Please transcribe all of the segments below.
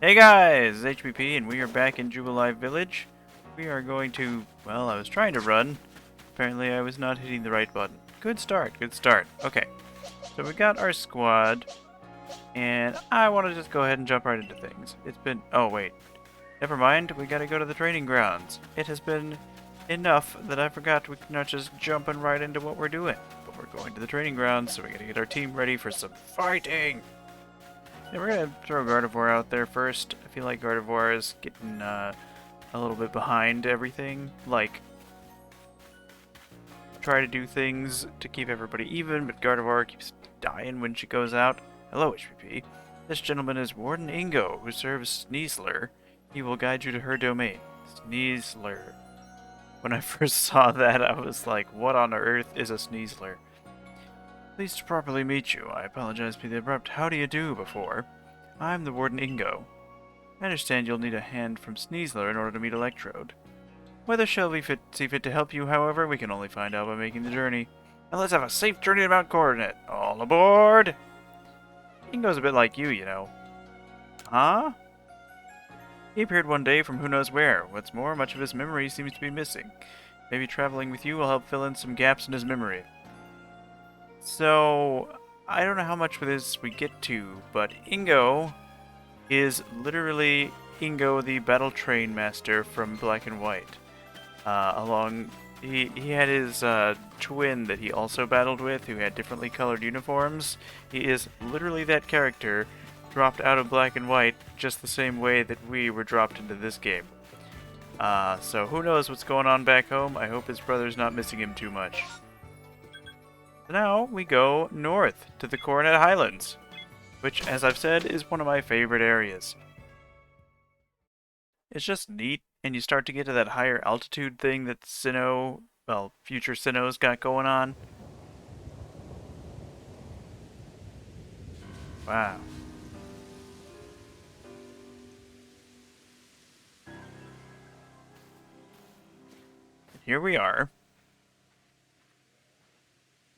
Hey guys, it's HPP and we are back in Jubilife Village. We are going to, well, I was trying to run. Apparently I was not hitting the right button. Good start, good start. Okay, so we got our squad, and I want to just go ahead and jump right into things. It's been, oh wait, never mind, we gotta go to the training grounds. It has been enough that I forgot we're not just jumping right into what we're doing. But we're going to the training grounds, so we gotta get our team ready for some fighting! Yeah, we're gonna throw Gardevoir out there first. I feel like Gardevoir is getting a little bit behind everything. Like, try to do things to keep everybody even, but Gardevoir keeps dying when she goes out. Hello, HPP. This gentleman is Warden Ingo, who serves Sneasler. He will guide you to her domain. Sneasler. When I first saw that, I was like, what on earth is a Sneasler? Pleased to properly meet you. I apologize for the abrupt how do you do before. I'm the Warden Ingo. I understand you'll need a hand from Sneasler in order to meet Electrode. Whether she'll see fit to help you, however, we can only find out by making the journey. Now let's have a safe journey to Mount Coronet. All aboard! Ingo's a bit like you know. Huh? He appeared one day from who knows where. What's more, much of his memory seems to be missing. Maybe traveling with you will help fill in some gaps in his memory. So, I don't know how much of this we get to, but Ingo is literally Ingo, the Battle Train Master from Black and White. He had his twin that he also battled with, who had differently colored uniforms. He is literally that character, dropped out of Black and White, just the same way that we were dropped into this game. So who knows what's going on back home. I hope his brother's not missing him too much. So now we go north to the Coronet Highlands, which, as I've said, is one of my favorite areas. It's just neat, and you start to get to that higher altitude thing that Sinnoh, well, future Sinnoh's got going on. Wow. Here we are.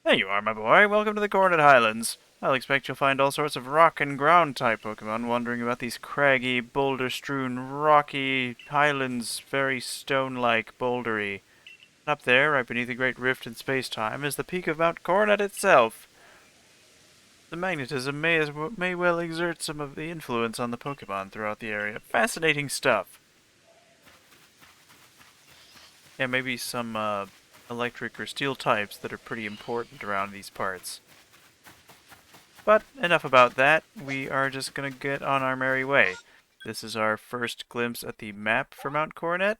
There you are, my boy. Welcome to the Coronet Highlands. I'll expect you'll find all sorts of rock and ground type Pokemon wandering about these craggy, boulder-strewn, rocky highlands, very stone-like, bouldery. Up there, right beneath the great rift in space-time, is the peak of Mount Coronet itself. The magnetism may well exert some of the influence on the Pokemon throughout the area. Fascinating stuff. Yeah, maybe some electric or steel types that are pretty important around these parts. But enough about that. We are just going to get on our merry way. This is our first glimpse at the map for Mount Coronet.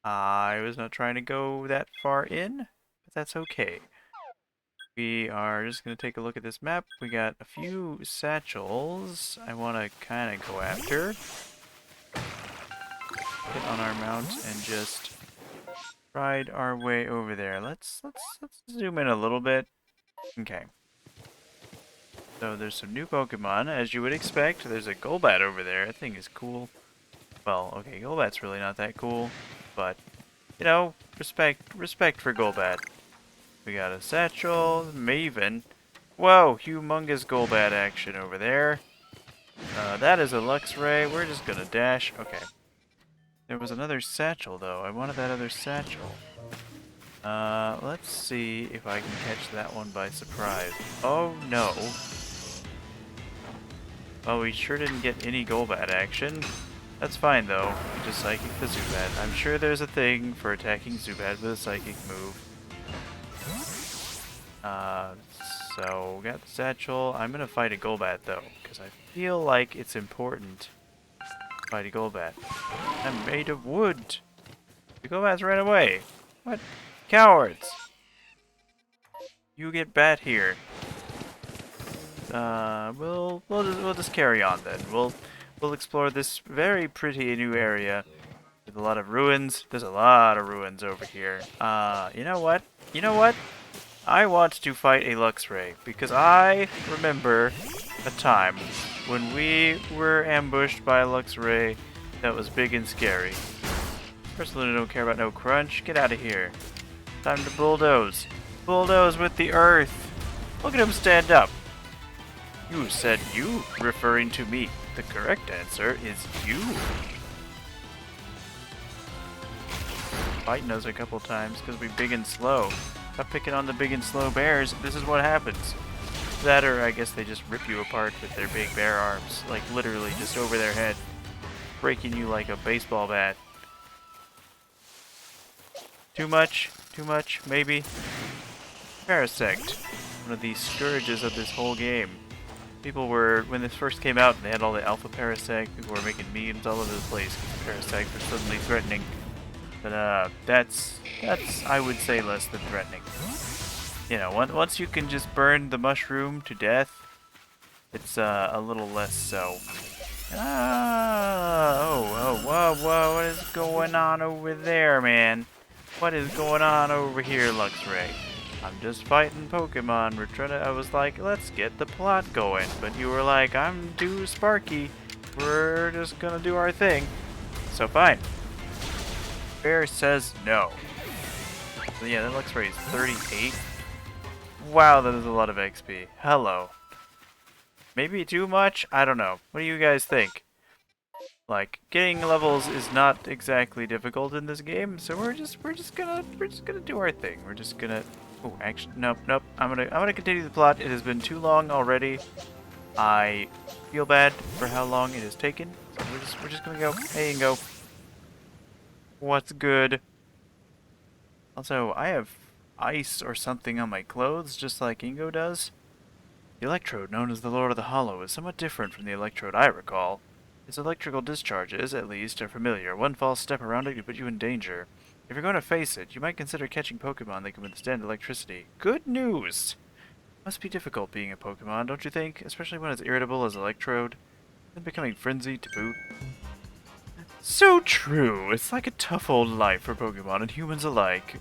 I was not trying to go that far in, but that's okay. We are just going to take a look at this map. We got a few satchels I want to kind of go after. Get on our mount and just ride our way over there. Let's zoom in a little bit. Okay. So there's some new Pokemon, as you would expect. There's a Golbat over there. That thing is cool. Well, okay, Golbat's really not that cool, but you know, respect for Golbat. We got a Satchel, Maven. Whoa, humongous Golbat action over there. That is a Luxray. We're just gonna dash. Okay. There was another Satchel, though. I wanted that other Satchel. Let's see if I can catch that one by surprise. Oh, no. Well, we sure didn't get any Golbat action. That's fine, though. We just Psychic the Zubat. I'm sure there's a thing for attacking Zubat with a Psychic move. So, we got the Satchel. I'm gonna fight a Golbat, though, because I feel like it's important to fight a Golbat. I'm made of wood. The Golbats ran away. What? Cowards! You get bat here. We'll just carry on then. We'll explore this very pretty new area with a lot of ruins. There's a lot of ruins over here. You know what? You know what? I want to fight a Luxray because I remember a time when we were ambushed by a Luxray that was big and scary. Personally, I don't care about no crunch. Get out of here. Time to bulldoze. Bulldoze with the earth. Look at him stand up. You said you, referring to me. The correct answer is you. Fighting us a couple times because we big and slow. Stop picking on the big and slow bears. This is what happens. That, or I guess they just rip you apart with their big bear arms. Like literally just over their head. Breaking you like a baseball bat. Too much? Too much? Maybe? Parasect. One of the scourges of this whole game. People were, when this first came out and they had all the alpha Parasect, people were making memes all over the place because Parasect was suddenly threatening. But that's I would say less than threatening. You know, once you can just burn the mushroom to death, it's a little less so. Whoa, what is going on over there, man? What is going on over here, Luxray? I'm just fighting Pokemon. I was like, let's get the plot going. But you were like, I'm too sparky. We're just gonna do our thing. So fine. Bear says no. So yeah, that Luxray is 38. Wow, that is a lot of XP. Hello. Maybe too much? I don't know. What do you guys think? Like, getting levels is not exactly difficult in this game, so we're just gonna do our thing. We're just gonna. Oh, actually, nope. I'm gonna continue the plot. It has been too long already. I feel bad for how long it has taken. So we're just gonna go. Hey, and go. What's good? Also, I have ice or something on my clothes, just like Ingo does. The Electrode, known as the Lord of the Hollow, is somewhat different from the Electrode I recall. Its electrical discharges, at least, are familiar. One false step around it could put you in danger. If you're going to face it, you might consider catching Pokemon that can withstand electricity. Good news! Must be difficult being a Pokemon, don't you think? Especially when it's irritable as Electrode. And becoming frenzied to boot. So true! It's like a tough old life for Pokemon and humans alike.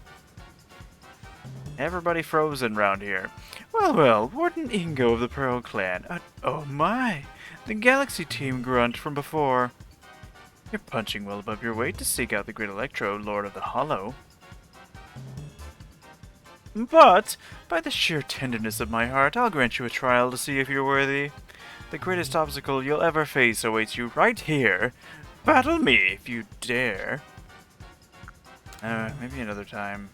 Everybody frozen round here. Well, Warden Ingo of the Pearl Clan. Oh my! The Galaxy Team grunt from before. You're punching well above your weight to seek out the great Electrode, Lord of the Hollow. But, by the sheer tenderness of my heart, I'll grant you a trial to see if you're worthy. The greatest obstacle you'll ever face awaits you right here. Battle me if you dare. Maybe another time.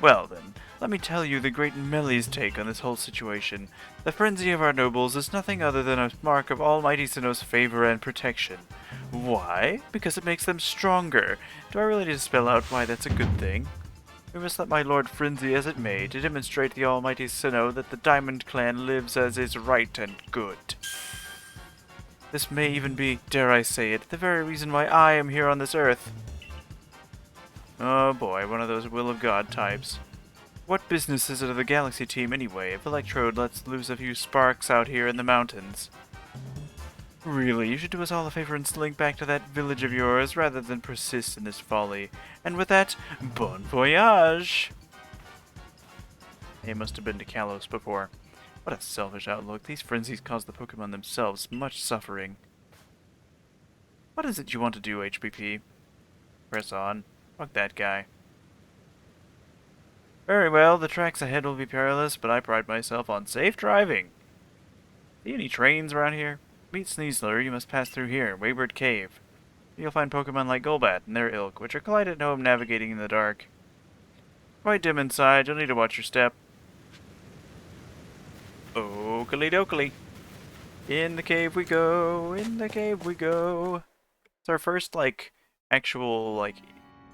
Well then, let me tell you the great Melly's take on this whole situation. The frenzy of our nobles is nothing other than a mark of Almighty Sinnoh's favor and protection. Why? Because it makes them stronger. Do I really need to spell out why that's a good thing? We must let my lord frenzy as it may, to demonstrate the Almighty Sinnoh that the Diamond Clan lives as is right and good. This may even be, dare I say it, the very reason why I am here on this earth. Oh boy, one of those Will of God types. What business is it of the Galaxy Team anyway, if Electrode lets loose a few sparks out here in the mountains? Really, you should do us all a favor and slink back to that village of yours, rather than persist in this folly. And with that, bon voyage! They must have been to Kalos before. What a selfish outlook. These frenzies cause the Pokemon themselves much suffering. What is it you want to do, HPP? Press on. Fuck that guy. Very well, the tracks ahead will be perilous, but I pride myself on safe driving. See any trains around here? Meet Sneasler, you must pass through here, Wayward Cave. You'll find Pokemon like Golbat and their ilk, which are quite at home navigating in the dark. Quite dim inside, you'll need to watch your step. Oakley dokley. In the cave we go, in the cave we go. It's our first, actual,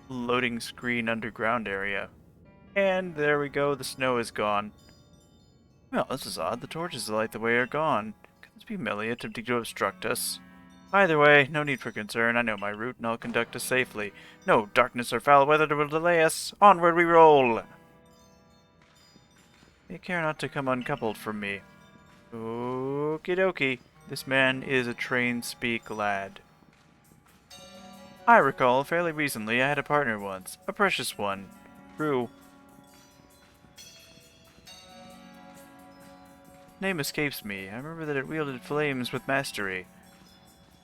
loading screen underground area. And there we go, the snow is gone. Well, this is odd. The torches that light the way are gone. Could this be Melly attempting to obstruct us? Either way, no need for concern. I know my route and I'll conduct us safely. No darkness or foul weather will delay us. Onward we roll! Take care not to come uncoupled from me. Okie dokie. This man is a train-speak lad. I recall fairly recently I had a partner once. A precious one. True. Name escapes me. I remember that it wielded flames with mastery.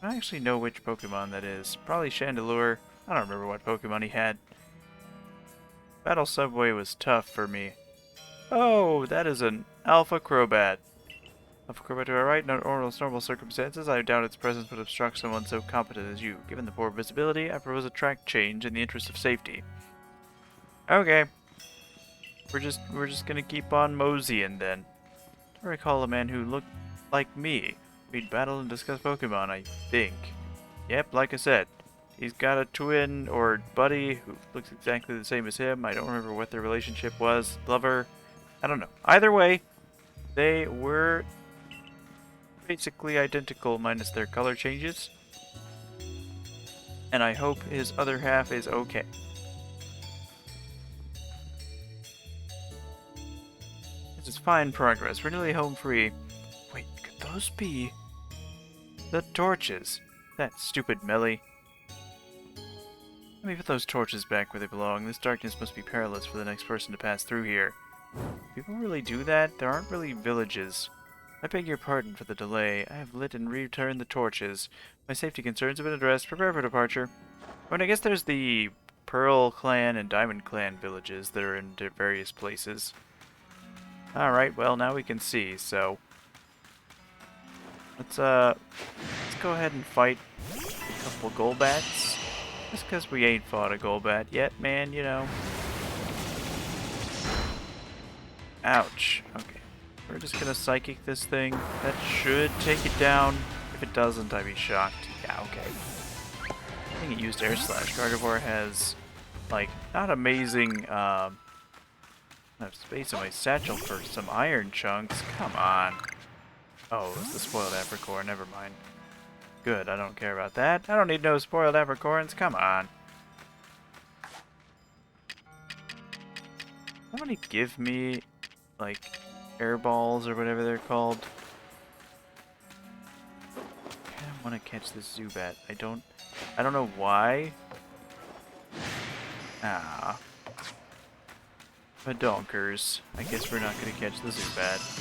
I don't actually know which Pokemon that is. Probably Chandelure. I don't remember what Pokemon he had. Battle Subway was tough for me. Oh, that is an Alpha Crobat. Alpha Crobat to our right, not normal circumstances. I doubt its presence would obstruct someone so competent as you. Given the poor visibility, I propose a track change in the interest of safety. Okay. We're just gonna keep on moseying then. I recall a man who looked like me. We'd battle and discuss Pokemon, I think. Yep, like I said. He's got a twin or buddy who looks exactly the same as him. I don't remember what their relationship was. Lover. I don't know. Either way, they were basically identical minus their color changes. And I hope his other half is okay. This is fine progress. We're nearly home free. Wait, could those be the torches? That stupid Melly. Let me put those torches back where they belong. This darkness must be perilous for the next person to pass through here. People really do that? There aren't really villages. I beg your pardon for the delay. I have lit and returned the torches. My safety concerns have been addressed. Prepare for departure. I mean, I guess there's the Pearl Clan and Diamond Clan villages that are in various places. Alright, well, now we can see, so... let's go ahead and fight a couple Golbats. Just because we ain't fought a Golbat yet, man, you know. Ouch. Okay. We're just gonna Psychic this thing. That should take it down. If it doesn't, I'd be shocked. Yeah, okay. I think it used Air Slash. Gardevoir has, like, not amazing, I have space in my satchel for some iron chunks. Come on. Oh, it's the spoiled apricorn. Never mind. Good, I don't care about that. I don't need no spoiled apricorns. Come on. Somebody give me, like, air balls or whatever they're called. I kind of want to catch this Zubat. I don't know why. Ah. Badonkers. I guess we're not going to catch the Zubat.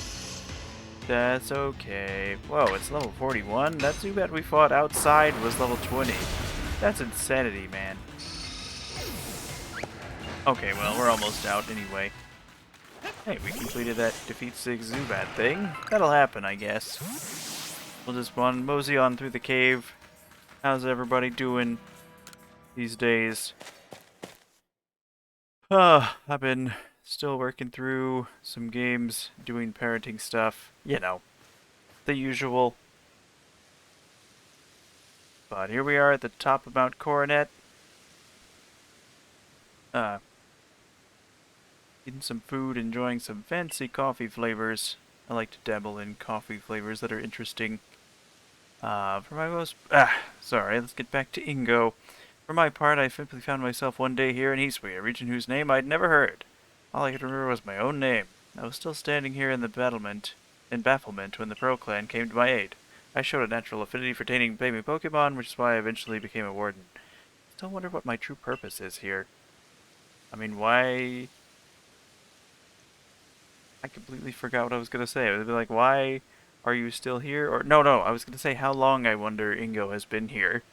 That's okay. Whoa, it's level 41? That Zubat we fought outside was level 20. That's insanity, man. Okay, well, we're almost out anyway. Hey, we completed that defeat 6 Zubat thing. That'll happen, I guess. We'll just mosey on through the cave. How's everybody doing these days? I've been still working through some games, doing parenting stuff. You know, the usual. But here we are at the top of Mount Coronet. Eating some food, enjoying some fancy coffee flavors. I like to dabble in coffee flavors that are interesting. Sorry, let's get back to Ingo. For my part, I simply found myself one day here in Eastway, a region whose name I'd never heard. All I could remember was my own name. I was still standing here in bafflement when the Pearl Clan came to my aid. I showed a natural affinity for taming baby Pokemon, which is why I eventually became a Warden. Still wonder what my true purpose is here. I mean, why... I completely forgot what I was going to say. I was like, why are you still here? Or no, I was going to say how long I wonder Ingo has been here.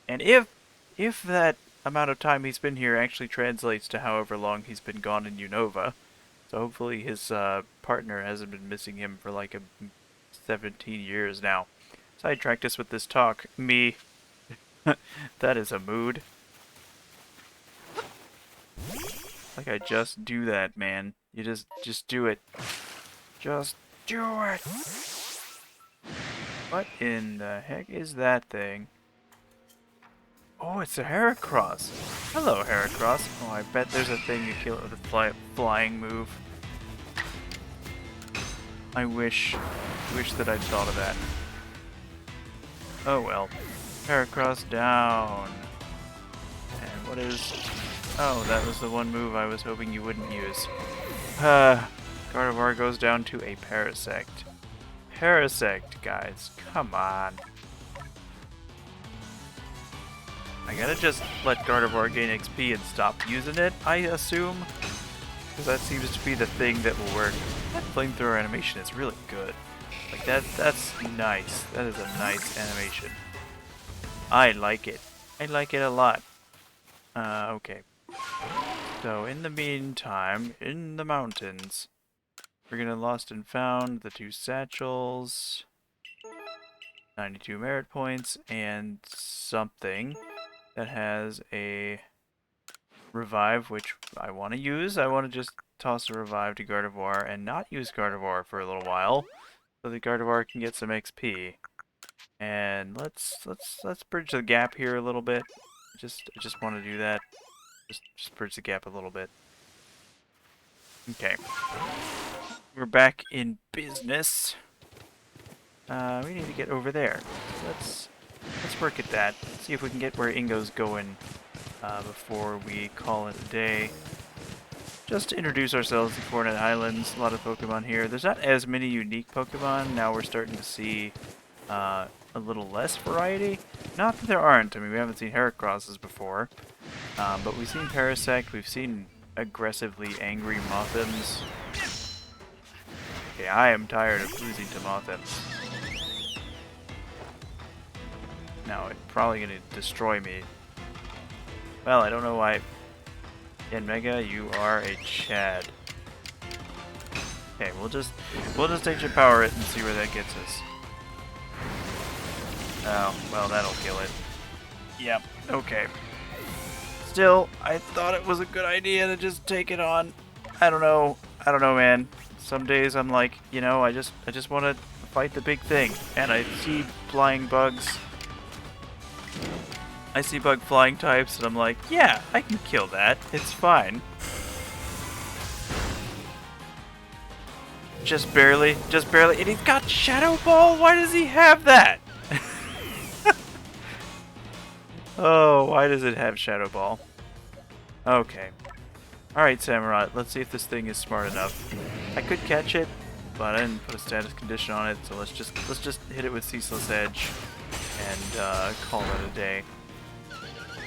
And if that amount of time he's been here actually translates to however long he's been gone in Unova. So hopefully his partner hasn't been missing him for like 17 years now. Sidetracked us with this talk. Me. That is a mood. Like I just do that, man. You just do it. Just do it! What in the heck is that thing? Oh, it's a Heracross. Hello, Heracross. Oh, I bet there's a thing you kill it with a flying move. I wish that I'd thought of that. Oh well. Heracross down. And what is... oh, that was the one move I was hoping you wouldn't use. Gardevoir goes down to a Parasect. Parasect, guys. Come on. I gotta just let Gardevoir gain XP and stop using it, I assume. Because that seems to be the thing that will work. That flamethrower animation is really good. Like, that's nice. That is a nice animation. I like it. I like it a lot. Okay. So, in the meantime, in the mountains, We're gonna lost and found the 2 satchels, 92 merit points, and something that has a revive, which I want to use. I want to just toss a revive to Gardevoir and not use Gardevoir for a little while, so the Gardevoir can get some XP. And let's bridge the gap here a little bit. I just want to do that. Just bridge the gap a little bit. Okay. We're back in business. We need to get over there. So let's work at that. See if we can get where Ingo's going before we call it a day. Just to introduce ourselves to Coronet Highlands. A lot of Pokemon here. There's not as many unique Pokemon. Now we're starting to see a little less variety. Not that there aren't. I mean, we haven't seen Heracrosses before. But we've seen Parasect. We've seen aggressively angry Mothems. Okay, I am tired of losing to Mothems. Now, it's probably going to destroy me. Well, I don't know why. Yanmega, you are a Chad. Okay, we'll just ancient power it and see where that gets us. Oh, well, that'll kill it. Yep, okay. Still, I thought it was a good idea to just take it on. I don't know, man. Some days I'm like, you know, I just want to fight the big thing, and I see flying bugs. I see bug flying types, and I'm like, yeah, I can kill that. It's fine. Just barely. And he's got Shadow Ball? Why does he have that? Oh, why does it have Shadow Ball? Okay. Alright, Samurai, let's see if this thing is smart enough. I could catch it, but I didn't put a status condition on it, so let's just hit it with Ceaseless Edge and call it a day.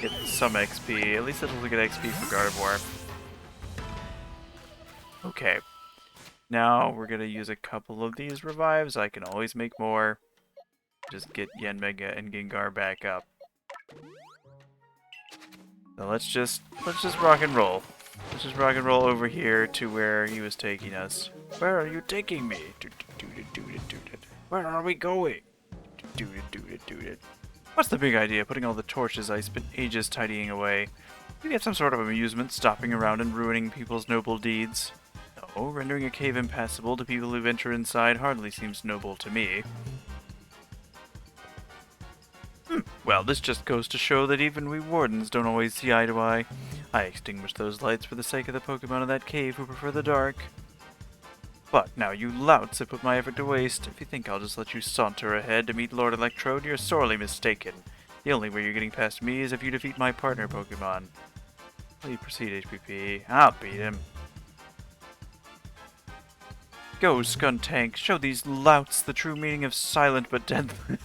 Get some XP. At least it'll get XP for Gardevoir. Okay. Now we're gonna use a couple of these revives. I can always make more. Just get Yanmega and Gengar back up. So let's just rock and roll. Let's just rock and roll over here to where he was taking us. Where are you taking me? Where are we going? What's the big idea? Putting all the torches I spent ages tidying away. You get some sort of amusement stopping around and ruining people's noble deeds. No, rendering a cave impassable to people who venture inside hardly seems noble to me. Well, this just goes to show that even we Wardens don't always see eye to eye. I extinguished those lights for the sake of the Pokemon in that cave who prefer the dark. But now you louts have put my effort to waste. If you think I'll just let you saunter ahead to meet Lord Electrode, you're sorely mistaken. The only way you're getting past me is if you defeat my partner Pokemon. Please proceed, HPP. I'll beat him. Go, Skuntank. Show these louts the true meaning of silent but deadly.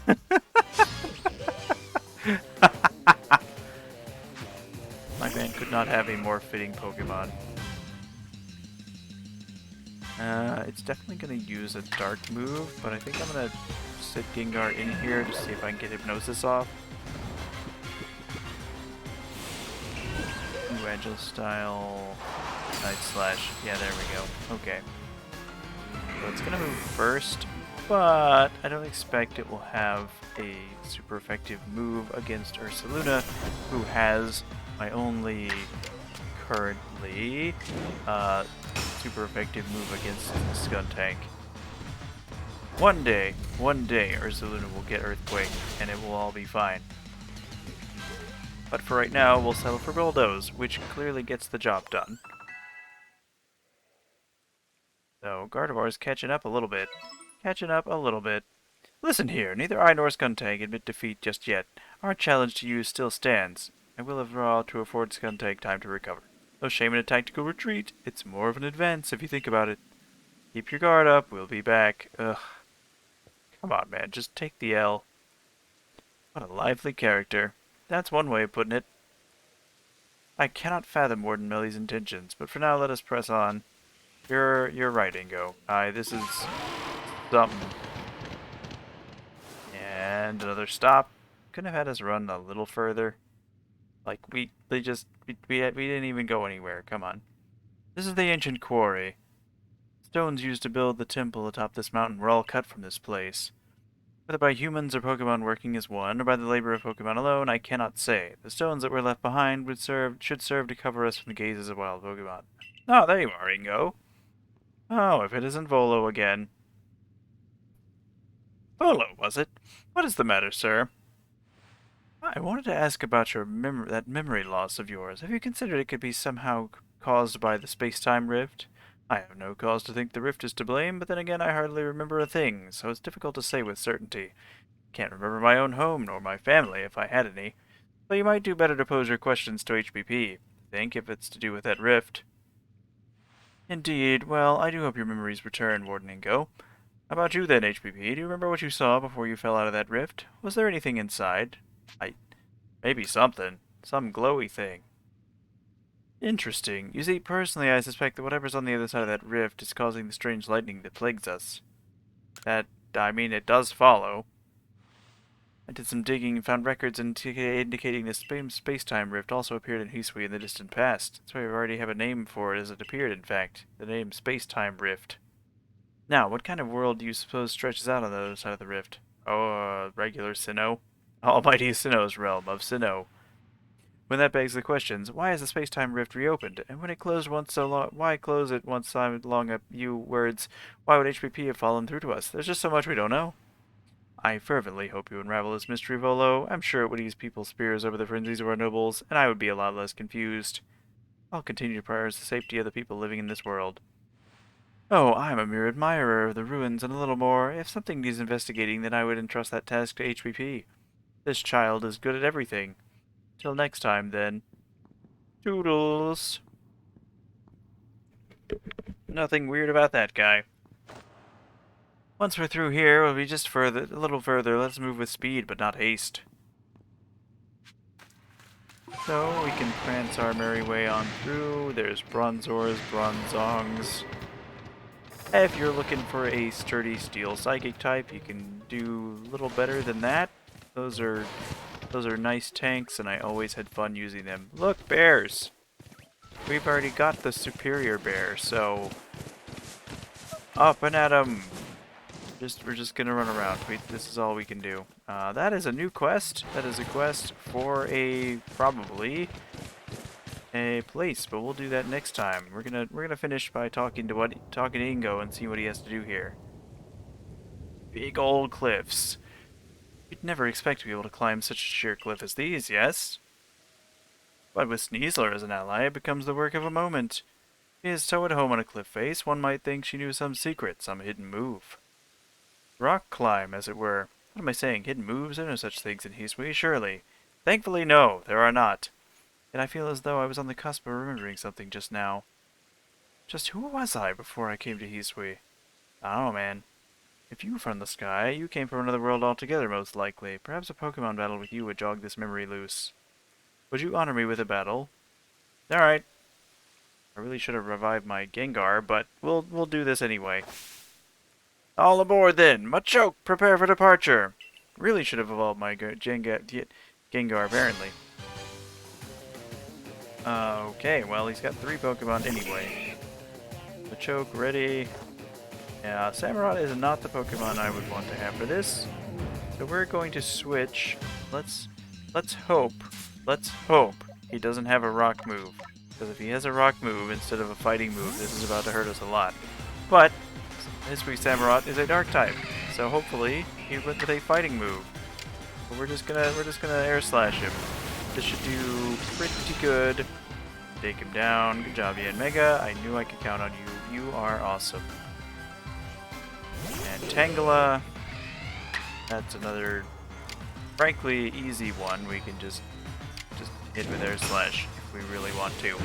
My man could not have a more fitting Pokemon. It's definitely going to use a dark move, but I think I'm going to sit Gengar in here to see if I can get Hypnosis off. Ooh, Agile Style, Night Slash. Yeah, there we go. Okay. So it's going to move first, but I don't expect it will have a super effective move against Ursaluna, who has my only currently super effective move against Skuntank. One day, Ursaluna will get Earthquake, and it will all be fine. But for right now, we'll settle for Bulldoze, which clearly gets the job done. So, Gardevoir's catching up a little bit. Listen here, neither I nor Skuntank admit defeat just yet. Our challenge to you still stands. I will withdraw to afford Skuntank time to recover. No shame in a tactical retreat. It's more of an advance if you think about it. Keep your guard up. We'll be back. Ugh. Come on, man. Just take the L. What a lively character. That's one way of putting it. I cannot fathom Warden Melly's intentions, but for now let us press on. You're right, Ingo. This is something. And another stop. Couldn't have had us run a little further. Like, we didn't even go anywhere. Come on. This is the ancient quarry. Stones used to build the temple atop this mountain were all cut from this place. Whether by humans or Pokemon working as one, or by the labor of Pokemon alone, I cannot say. The stones that were left behind should serve to cover us from the gazes of wild Pokemon. Oh, there you are, Ingo. Oh, if it isn't Volo again. Volo, was it? What is the matter, sir? I wanted to ask about your that memory loss of yours. Have you considered it could be somehow caused by the space-time rift? I have no cause to think the rift is to blame, but then again I hardly remember a thing, so it's difficult to say with certainty. Can't remember my own home, nor my family, if I had any. So you might do better to pose your questions to HBP, if it's to do with that rift. Indeed. Well, I do hope your memories return, Warden Ingo. How about you then, HBP? Do you remember what you saw before you fell out of that rift? Was there anything inside? Maybe something. Some glowy thing. Interesting. You see, personally, I suspect that whatever's on the other side of that rift is causing the strange lightning that plagues us. It does follow. I did some digging and found records indicating this space-time rift also appeared in Hisui in the distant past. That's why we already have a name for it as it appeared, in fact. The name space-time rift. Now, what kind of world do you suppose stretches out on the other side of the rift? Oh, regular Sinnoh? Almighty Sinnoh's realm of Sinnoh. When that begs the questions, why is the space-time rift reopened? And when it closed once so long, why close it once so long up you words? Why would HPP have fallen through to us? There's just so much we don't know. I fervently hope you unravel this mystery, Volo. I'm sure it would ease people's fears over the frenzies of our nobles, and I would be a lot less confused. I'll continue to prioritize the safety of the people living in this world. Oh, I'm a mere admirer of the ruins and a little more. If something needs investigating, then I would entrust that task to HPP. This child is good at everything. Till next time, then. Toodles. Nothing weird about that guy. Once we're through here, we'll be just a little further. Let's move with speed, but not haste. So, we can prance our merry way on through. There's Bronzors, Bronzongs. If you're looking for a sturdy steel psychic type, you can do a little better than that. Those are nice tanks, and I always had fun using them. Look, bears! We've already got the superior bear, so up and at 'em! We're just gonna run around. This is all we can do. That is a new quest. That is a quest for probably a place, but we'll do that next time. We're gonna finish by talking to Ingo and see what he has to do here. Big old cliffs. You'd never expect to be able to climb such a sheer cliff as these, yes? But with Sneasler as an ally, it becomes the work of a moment. He is so at home on a cliff face, one might think she knew some secret, some hidden move. Rock climb, as it were. What am I saying? Hidden moves? There are no such things in Hisui, surely. Thankfully, no, there are not. Yet I feel as though I was on the cusp of remembering something just now. Just who was I before I came to Hisui? I don't know, man. If you were from the sky, you came from another world altogether, most likely. Perhaps a Pokemon battle with you would jog this memory loose. Would you honor me with a battle? Alright. I really should have revived my Gengar, but we'll do this anyway. All aboard then! Machoke, prepare for departure! Really should have evolved my Gengar, apparently. Okay, well, he's got 3 Pokemon anyway. Machoke, ready. Yeah, Samurott is not the Pokemon I would want to have for this. So we're going to switch. Let's hope he doesn't have a rock move. Because if he has a rock move instead of a fighting move, this is about to hurt us a lot. But Hisui Samurott is a dark type, so hopefully he went with a fighting move. But we're just gonna air slash him. This should do pretty good. Take him down. Good job, Yanmega. I knew I could count on you. You are awesome. And Tangela. That's another, frankly, easy one. We can just hit with air slash if we really want to.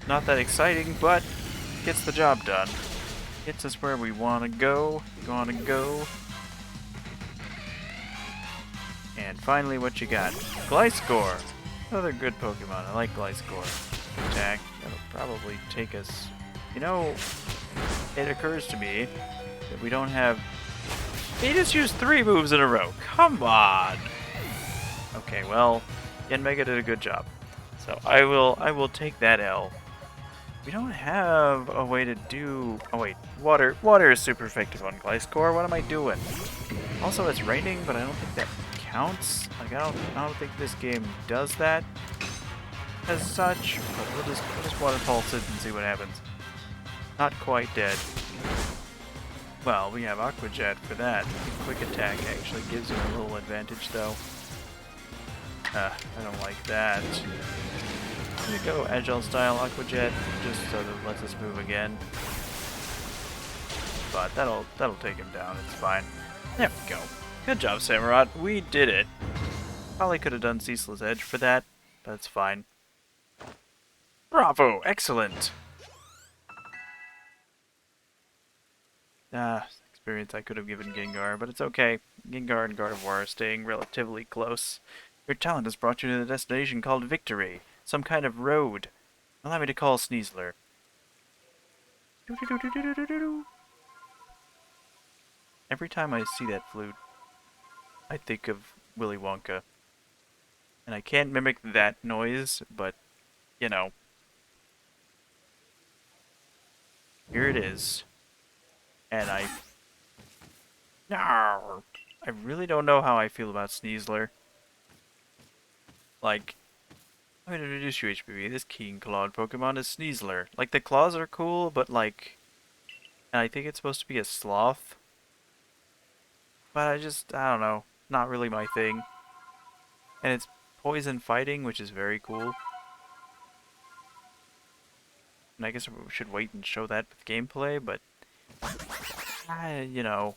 Not that exciting, but gets the job done. Gets us where we want to go. And finally, what you got? Gliscor! Another good Pokemon. I like Gliscor. Attack. That'll probably take us... You know, it occurs to me that we don't have... He just used 3 moves in a row. Come on! Okay, well, Yanmega did a good job. So I will take that L. We don't have a way to do... Oh wait, water. Water is super effective on Gliscor. What am I doing? Also, it's raining, but I don't think that counts. Like, I don't think this game does that as such. But we'll just water pulse it and see what happens. Not quite dead. Well, we have Aqua Jet for that. Quick attack actually gives you a little advantage, though. I don't like that. I'm gonna go Agile style Aqua Jet, just so that it lets us move again. But that'll take him down. It's fine. There we go. Good job, Samurott. We did it. Probably could have done Ceaseless Edge for that, but it's fine. Bravo! Excellent! Experience I could have given Gengar, but it's okay. Gengar and Gardevoir are staying relatively close. Your talent has brought you to the destination called Victory. Some kind of road. Allow me to call Sneasler. Every time I see that flute, I think of Willy Wonka. And I can't mimic that noise, but, you know. Here it is. And I really don't know how I feel about Sneasler. Like, I'm going to introduce you, HPV. This Keen Clawed Pokemon is Sneasler. Like, the claws are cool, but like... And I think it's supposed to be a sloth. But I don't know. Not really my thing. And it's poison fighting, which is very cool. And I guess we should wait and show that with gameplay, but... you know...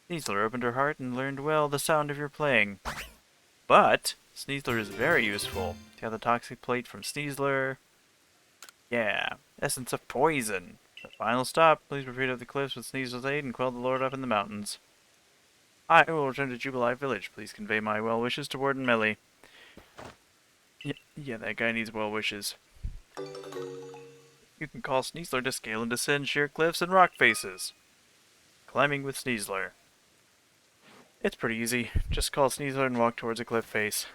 Sneasler opened her heart and learned well the sound of your playing. But... Sneasler is very useful. Got the Toxic Plate from Sneasler. Yeah. Essence of Poison. The final stop. Please retreat up the cliffs with Sneasler's aid and quell the Lord up in the mountains. I will return to Jubilee Village. Please convey my well wishes to Warden Melly. Yeah, that guy needs well wishes. You can call Sneasler to scale and descend sheer cliffs and rock faces. Climbing with Sneasler. It's pretty easy. Just call Sneasler and walk towards a cliff face.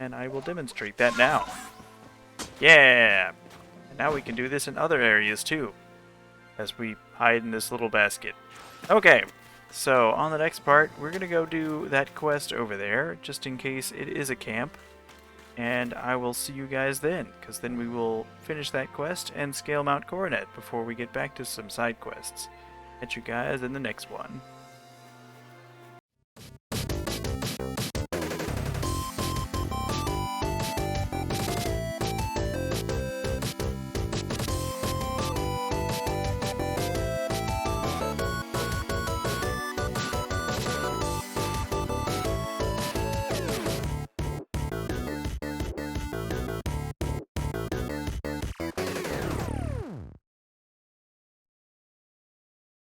And I will demonstrate that now. Yeah! And now we can do this in other areas too. As we hide in this little basket. Okay, so on the next part, we're going to go do that quest over there, just in case it is a camp. And I will see you guys then, because then we will finish that quest and scale Mount Coronet before we get back to some side quests. Catch you guys in the next one.